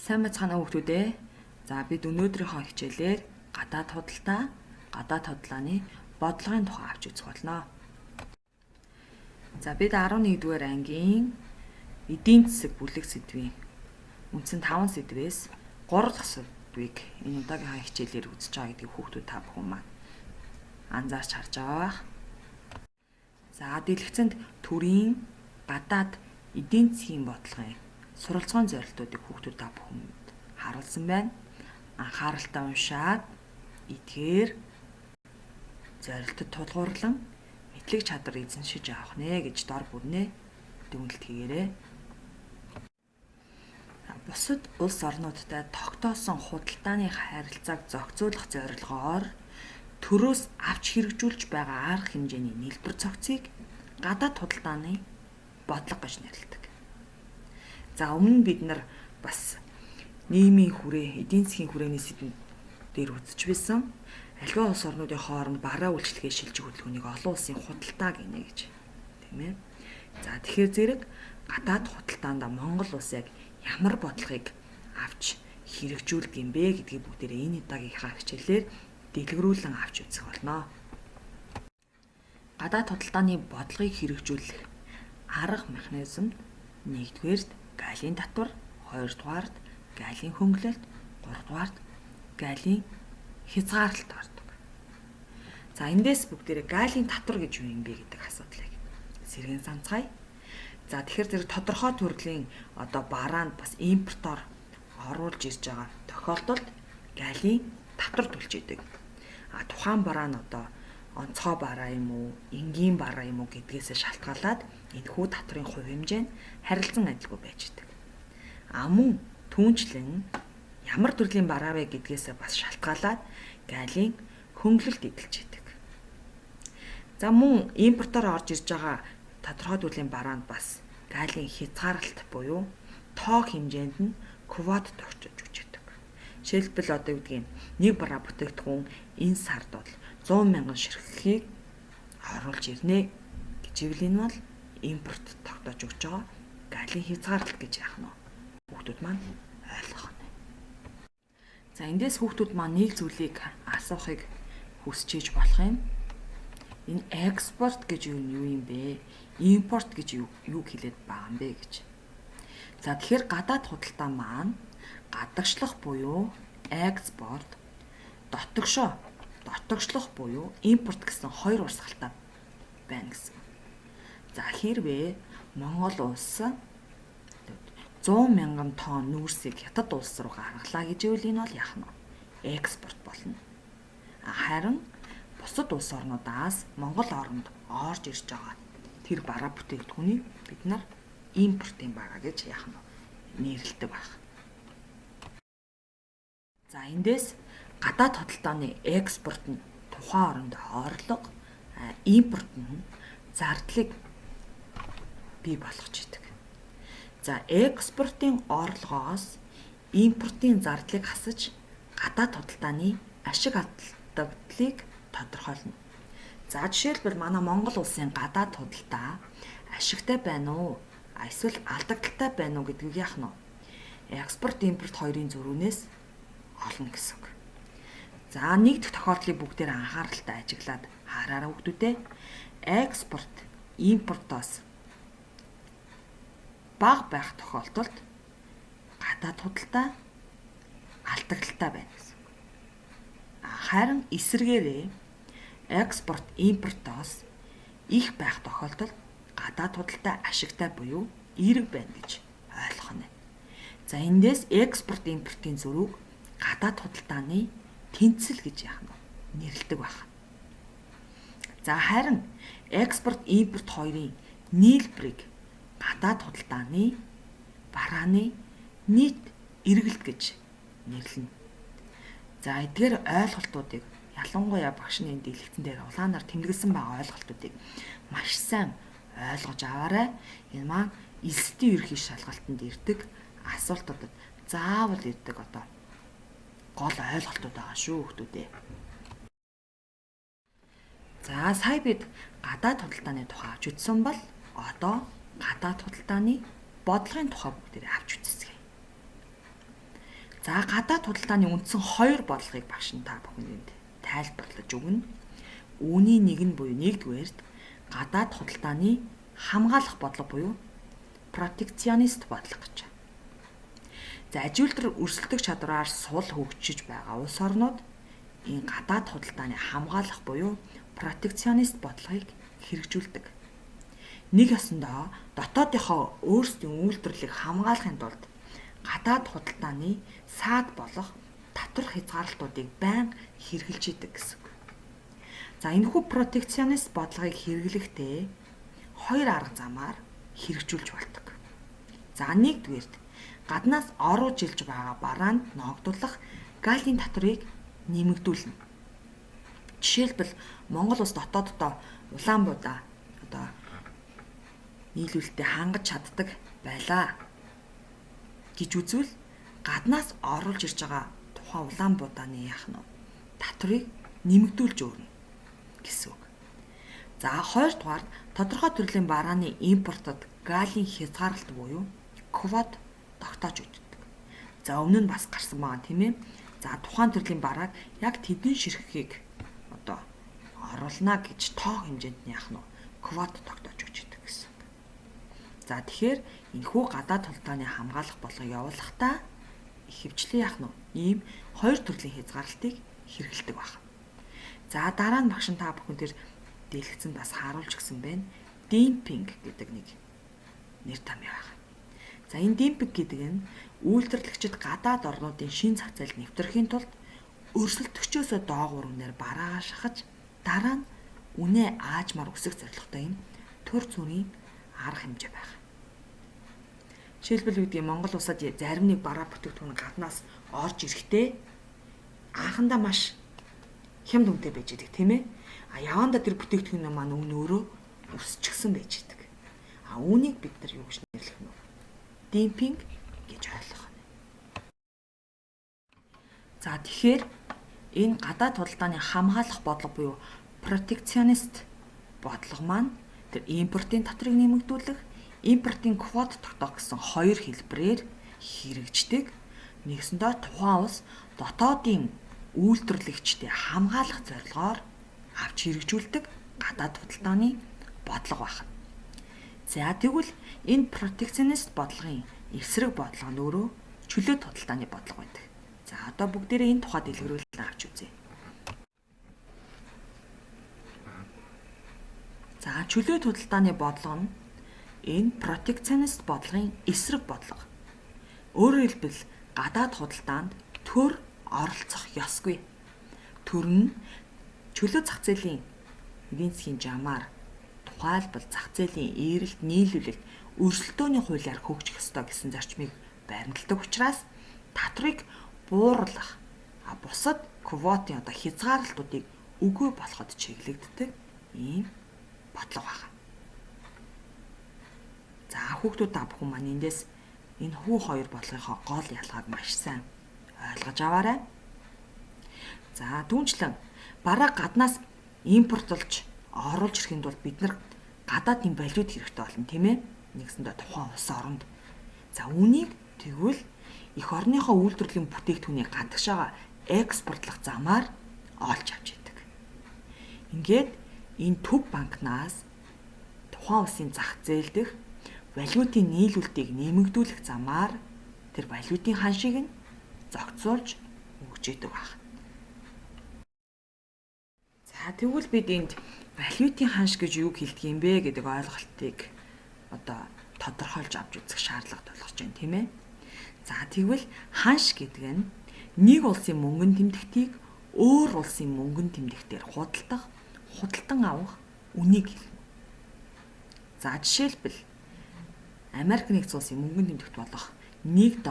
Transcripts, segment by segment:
Сайн бацгаана уу хүүхдүүд ээ. За бид өнөөдрийнхөө хичээлээр гадаад худалдаа, гадаад худлааны бодлогын тухай авч үзэх болно. За бид 11-р ангийн эдийн засаг бүлэг сэдвийн үндсэн 5 сэдвээс 3 дахь сэдвийг энэ удаагийн хичээлээр үзэж байгаа гэдгийг хүүхдүүд та бүхэн маань анзаарч харж байгаа бах. За дэлгэцэнд төрийн гадаад эдийн засгийн бодлогын суралцгааны зорилтуудыг хүүхдүүд та бүхэнд харуулсан байна. Анхааралтай уншаад эдгээр зорилтод тулгуурлан мэдлэг чадвар эзэмшиж авах нэ гэж дор бүрнээ дүгнэлт хийгээрэй. Бусад улс орнуудтай тогтоосон худалдааны харилцааг зохицуулах зорилгоор төрөөс авч хэрэгжүүлж байгаа арга хэмжээний нийлбэр цогцыг гадаад худалдааны бодлого гэж нэрлэдэг. За өмнө бид нар бас нийгмийн хүрээ, эдийн засгийн хүрээний сэдвэн дээр үзэж байсан. Аливаа улс орнуудын хооронд бараа үйлчлэгээ шилжих хөдөлгөөнийг олон улсын худалдаа гинэ гэж. Тийм ээ. За тэгэхээр зэрэг гадаад худалдаанд Монгол улс яг ямар бодлогыг авч хэрэгжүүлдэг юм бэ гэдгийг бүгдээрээ энэ удаагийнхаа хичээлээр дэлгэрүүлэн авч үзэх болно. Гадаад худалдааны бодлогыг хэрэгжүүлэх арга механизмд нэгдүгээрт галийн татвар, хоёрдугаарт галийн хөнгөлөлт, гуравдугаарт галийн хязгаарлалт ордог. За эндээс бүгдээрээ галийн татвар гэж юу юм бэ гэдэг асуудлыг сэргэн санацгаая. За тэгэхээр зэрэг тодорхой төрлийн бараанд бас импортоор оруулж ирж байгаа тохиолдолд галийн татвар төлж идэг. Тухайн бараа нь онцгой бараа юм уу, энгийн бараа юм уу гэдгээс шалтгаалаад энэхүү татврын хувь хэмжээ нь харилцан адилгүй байж идэг. Мөн түүнчлэн ямар төрлийн бараа вэ гэдгээс бас шалтгаалаад галийн хөнгөлөлт эдэлж идэг. За мөн импортоор орж ирж байгаа тодорхой төрлийн бараанд бас галийн хязгаарлалт буюу тоог хэмжээнд нь квот тогтоож өгч идэг. Жишээлбэл нэг бараа бүтээгдэхүүн энэ сард бол 100,000 ширхгийг оруулж ирнэ гэж ивэл энэ бол импорт тогтоож өгч байгаа галийн хязгаарлалт гэж яах нь хүүхдүүд маань ойлгох нь. За эндээс хүүхдүүд маань нэг зүйлийг асуухыг хүсэж иж болох юм. Энэ экспорт гэж юу юм бэ? Импорт гэж юу хэлээд байгаа юм бэ гэж. За тэгэхээр гадаад худалдаа маань гадагшлах буюу экспорт, дотогшлох буюу импорт гэсэн хоёр урсгалтай байна гэсэн. За хэрвээ Монгол улс 100,000 тонн нүүрсийг хятад улс руу гаргалаа гэж ивэл энэ бол яах нь экспорт болно. Харин бусад улс орнуудаас Монгол оронд орж ирж байгаа тэр бараа бүтээгдэхүүнийг бид нар импортын бараа гэж яах нь нэрлэдэг баг. За эндээс гадаад худалдааны экспорт нь тухайн оронд орлого, импорт нь зардлыг бий болгож идэг. За экспортын орлогоос импортын зардлыг хасаж гадаад худалдааны ашиг алдагдлыг тодорхойлно. За жишээлбэл манай Монгол улсын гадаад худалдаа ашигтай байна уу? Эсвэл алдагдaltaй байна уу гэдгийг яах нь экспорт импорт хоёрын зөрүүнээс олно гэсэн үг. За нэг дэх тохиолдлыг бүгдээр анхааралтай ажиглаад хараарай хүүхдүүдээ. Экспорт импортоос бага байх тохиолдолд гадаад худалдаа алдагдaltaй байна гэсэн. Харин эсвэргээрээ экспорт импортоос их байх тохиолдолд гадаад худалдаа ашигтай буюу эерэг байна гэж ойлгох нь. За эндээс экспорт импортын зөрүүг гадаад худалдааны тэнцэл гэж яах нь нэрлэдэг байна. За харин экспорт импорт хоёрын нийлбэрийг гадаад худалдааны барааны нийт эргэлт гэж нэрлэнэ. За эдгээр ойлголтуудыг ялангуяа багшны дэлгэцэн дээр улаанаар тэмдэглэсэн байгаа ойлголтуудыг маш сайн ойлгож аваарай. Энэ маань элсдийн ерхий шалгалтанд ирдэг асуултуудад заавал ирдэг гол ойлголтууд байгаа шүү хүүхдүүдээ. За сая бид гадаад худалдааны тухай авч үзсэн бол одоо гадаад худалдааны бодлогын тухай бүгдээ авч үзье. За гадаад худалдааны үндсэн хоёр бодлогыг багш нь та бүхэнд тайлбарлаж өгнө. Үүний нэг нь буюу нэгдүгээрт гадаад худалдааны хамгаалах бодлого буюу протекционист бодлого гэж. За ажилтар өрсөлдөх чадвараар сул хөгжиж байгаа улс орнууд энэ гадаад худалдааны хамгаалах буюу протекционист бодлогыг хэрэгжүүлдэг. Нэг ёсондоо дотоодынхоо өөрсдийн үйлдвэрлэлийг хамгаалахын тулд гадаад худалдааны саад болох татвар хязгаарлалтуудыг байнга хэрэгжилж идэг гэсэн. За энэхүү протекционист бодлогыг хэрэглэхдээ хоёр арга замаар хэрэгжүүлж болдог. За нэгдүгээрт гаднаас оруулж илж байгаа бараанд ногдуулах галийн татварыг нэмэгдүүлнэ. Жишээлбэл Монгол улс дотооддоо улаан будаа нийлүүлэлтэд хангаж чаддаг байлаа гэж үзвэл гаднаас оруулж ирж байгаа тухайн улаан будааны татварыг нэмэгдүүлж өгнө гэсэн үг. За хоёрдугаар тодорхой төрлийн барааны импортод галийн хязгаарлалт буюу квот тогтоож өгдөг. За өмнө нь бас гарсан байгаа тийм ээ. За тухайн төрлийн барааг яг тэдний ширхгийг оруулна гэж тоо хэмжээнд квот тогтоож өгдөг гэсэн. За тэгэхээр энэхүү гадаад худалдааны хамгаалах бодлого явуулахдаа ихэвчлэн ийм хоёр төрлийн хязгаарлалтыг хэрэгэлдэг байна. За дараа нь багш та бүхэн тэр дэлгэцэнд бас харуулж гисэн байна. Демпинг гэдэг нэг нэр томьёо байна. За энэ демпинг гэдэг нь үйлдвэрлэгчид гадаад орнуудын шин зах зээлд нэвтрэхийн тулд өрсөлдөгчөөсөө доогуур үнээр бараагаа шахаж дараа нь үнэ аажмаар өсөх зорилготой юм төр зүрийн арга хэмжээ байна. Жишээлбэл үүдгийн Монгол улсад зарим нэг бараа бүтээгдэхүүн гаднаас орж ирэхдээ анхандаа маш хямд үнэтэй байж идэг тийм ээ. Явандаа тэр бүтээгдэхүүн маань үнэ өөрөө өсчихсөн байж идэг. Үүнийг бид нар юу гэж нэрлэх нь вэ? Демпинг гэж ойлгох нь. За тэгэхээр энэ гадаад худалдааны хамгаалах бодлого буюу протекционист бодлого маань тэр импортын татварыг нэмэгдүүлэх, импортын квот тогтоох гэсэн хоёр хэлбэрээр хэрэгждэг. Нэгсэндээ тухайн улс дотоодын үйлдвэрлэгчдээ хамгаалах зорилгоор авч хэрэгжүүлдэг гадаад худалдааны бодлого байна. За тэгвэл энэ протекционист бодлогын эсрэг бодлого нь өөрөө чөлөөт худалдааны бодлого байдаг. За одоо бүгдээрээ энэ тухай дэлгэрүүлэлт авч үзье. За чөлөөт худалдааны бодлого нь энэ протекционист бодлогын эсрэг бодлого. Өөрөөр хэлбэл гадаад худалдаанд төр оролцох ёсгүй. Төр нь чөлөө зах зээлийн эдийн засгийн жамаар тухайлбал зах зээлийн eerэлт нийлүүлэлт өрсөлдөөний хуулиар хөгжих ёстой гэсэн зарчмыг баримталдаг учраас татварыг бууруулах бусад квотын хязгаарлалтуудыг үгүй болоход чиглэгддэг ийм бодлого байна. За хүүхдүүд та бүхэн маань эндээс энэ хоёр бодлогынхоо гол ялгааг маш сайн ойлгож аваарай. За түүнчлэн бараа гаднаас импортлж оруулж ирэхэд бол бид нар гадаад юм валют хэрэгтэй болно тийм ээ. Нэгсэндээ тухайн улс оронд. За үүнийг тэгвэл эх орныхоо үйлдвэрлэлийн бүтээгдэхүүнийг гадагшаага экспортлох замаар олж авч идэг. Ингээд энэ төв банкнаас тухайн улсын зах зээл дэх валютын нийлүүлэлтийг нэмэгдүүлэх замаар тэр валютын ханшийг нь зохицуулж өгч идэг байна. За тэгвэл бид энд валютын ханш гэж юу хэлдэг юм бэ гэдэг ойлголтыг тодорхойлж авч үзэх шаардлага тулгарч байна тийм ээ. За тэгвэл ханш гэдэг нь нэг улсын мөнгөн тэмдэгтийг өөр улсын мөнгөн тэмдэгтээр худалдан авах үнийг хэлнэ. За жишээлбэл Америк нэгдсэн улсын мөнгөн тэмдэгт болох $1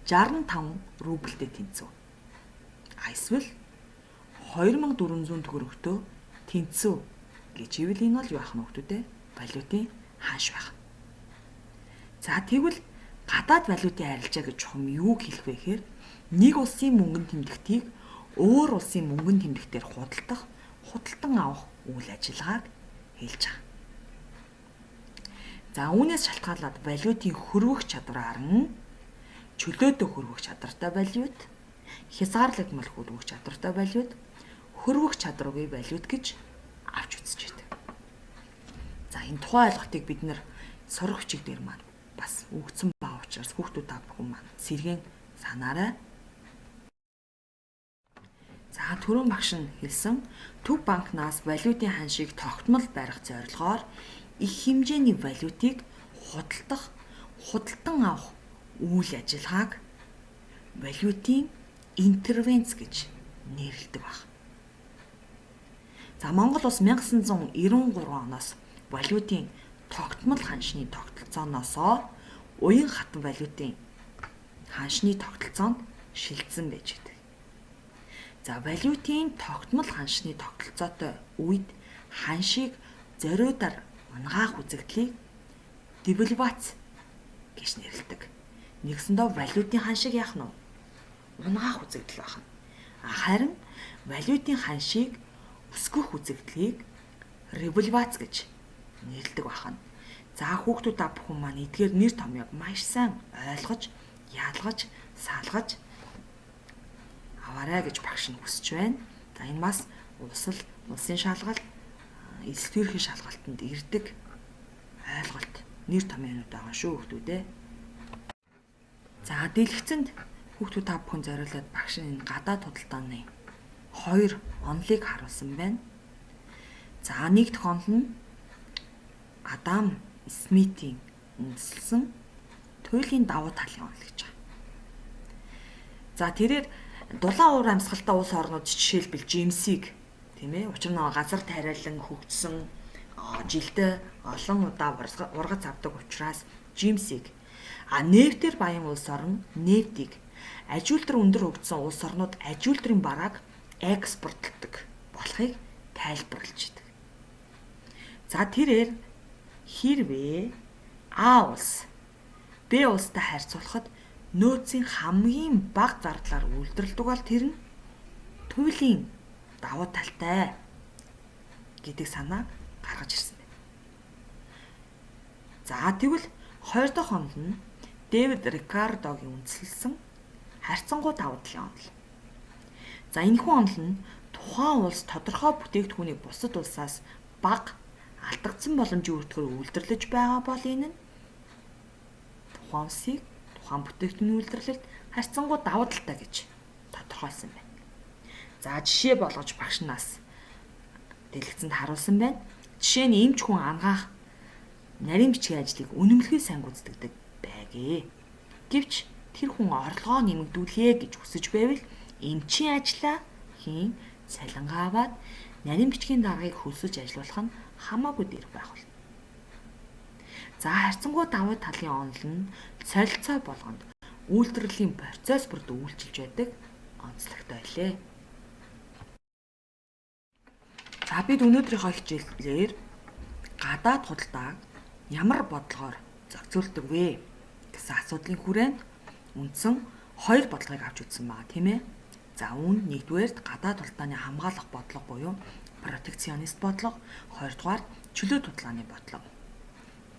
65 рубльтэй тэнцв. Эсвэл 2400 төгрөгтөө тэнцв гэж ивэл энэ бол юу ах нь хөлтүүдээ валютын ханш байх. За тэгвэл гадаад валютын арилжаа гэж чухам юу хэлэх вэ гэхээр нэг улсын мөнгөн тэмдэгтийг өөр улсын мөнгөн тэмдэгтээр худалдан авах үйл ажиллагааг хэлж байгаа. За үүнээс шалтгаалаад валютын хөрвөх чадвараар нь чөлөөтэй хөрвөх чадвартай валют, хязгаарлагдмал хөрвөх чадвартай валют, хөрвөх чадваргүй валют гэж авч үзэж байдаг. За энэ тухайн ойлголтыг бид нэр сурах хүчиг дээр маань бас өгсөн баа учраас хүүхдүүд та бүхэн маань сэргээн санаарай. За түрүүн багш нь хэлсэн төв банкнаас валютын ханшийг тогтмол барих зорилгоор их хэмжээний валютыг худалдан авах үйл ажиллагааг валютын интервенц гэж нэрлэдэг баг. За Монгол улс 1993 оноос валютын тогтмол ханшны тогтолцооноос уян хатан валютын ханшны тогтолцоонд шилжсэн байж байдаг. За валютын тогтмол ханшны тогтолцоотой үед ханшийг зориудаар унгаах үзэгдлийг девальвац гэж нэрлэдэг. Нэгсэндээ валютын ханшийг яах нь унгаах үзэгдэл байна. Харин валютын ханшийг өсгөх үзэгдлийг револьвац гэж нэрлэдэг байна. За хүүхдүүд та бүхэн маань эдгээр нэр томьёог маш сайн ойлгож, яалгаж, салгаж аваарай гэж багш нь хүсэж байна. За энэ бас улсын шалгалт, эсрэг төрхийн шалгалтанд ирдэг ойлголт, нэр томьёонууд байгаа шүү хүүхдүүдээ. За дэлгэцэнд хүүхдүүд та бүхэн зориулаад багш нь энэ гадаад худалдааны 2 онолыг харуулсан байна. За нэг тохиолдол нь Адам Смитийн үндэслэн туйлын давуу талын онол гэж байна. За тэрээр дулаан уур амьсгалтай улс орнууд жишээлбэл Жимсийг тийм ээ учир нь газар тариалан хөгжсөн жилдээ олон удаа ургац авдаг учраас Жимсийг нефтээр баян улс орн нефтийг аж үйлдвэр өндөр хөгжсөн улс орнууд аж үйлдвэрийн барааг экспортлдог болохыг тайлбарлаж байдаг. За тэрээр хэрвээ А улс Б улстай харьцуулахад нөөцийн хамгийн бага зардлаар үйлдвэрлэдэг бол тэр нь туйлын давуу талтай гэдэг санаа гаргаж ирсэн байна. За тэгвэл 2 дахь онол нь Дэвид Рикардогийн үндэслэлсэн харьцангуй давуу талын онол. За энэхүү онол нь тухайн улс тодорхой бүтээгдэхүүнийг бусад улсаас бага алдагдсан боломжийн өртгөөр үйлдвэрлэж байгаа бол энэ нь тухайн улсыг тухайн бүтээгдэхүүний үйлдвэрлэлд харьцангуй давуу талтай гэж тодорхойлсон байна. За жишээ болгож багш нас дэлгэцэнд харуулсан байна. Жишээ нь эмч хүн ангаах нарийн бичгийн ажлыг үнэмлэхүй сайн гүйцэтгэдэг байгээ. Гэвч тэр хүн орлогоо нэмэгдүүлэхэ гэж хүсэж байвал эмчийн ажлаа хийн цалингаа аваад нарийн бичгийн даргаыг хөлсөж ажиллах нь хамаагүй дээр байх болно. За харьцангуй давуу талын онол нь солилцоо болгонд үйлдвэрлэлийн процесс бүрд үйлчилж байдаг онцлогтой байлээ. За бид өнөөдрийнхөө хичээлээр гадаад худалдааг ямар бодлогоор зохицуулдаг вэ гэсэн асуудлын хүрээнд үндсэн 2 бодлогыг авч үзсэн байгаа тийм ээ. За үүнд нэгдүгээрт гадаад худалдааны хамгаалах бодлого буюу протекционист бодлого, хоёрдугаар чөлөө худалдааны бодлого.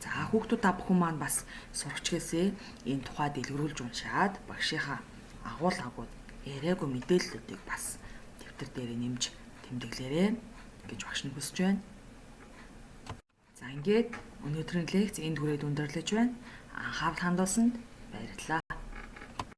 За хүүхдүүд та бүхэн маань бас сурагчгээсээ энэ тухай дэлгэрүүлж уншаад багшийнхаа агуулгууд яриаггүй мэдээллүүдийг бас дэвтэр дээр нэмж тэмдэглээрэй гэж багш нь хүсэж байна. За ингээд өнөөдрийн лекц энд хүрээд өндөрлөж байна. Анхаарал хандуулсанд баярлалаа.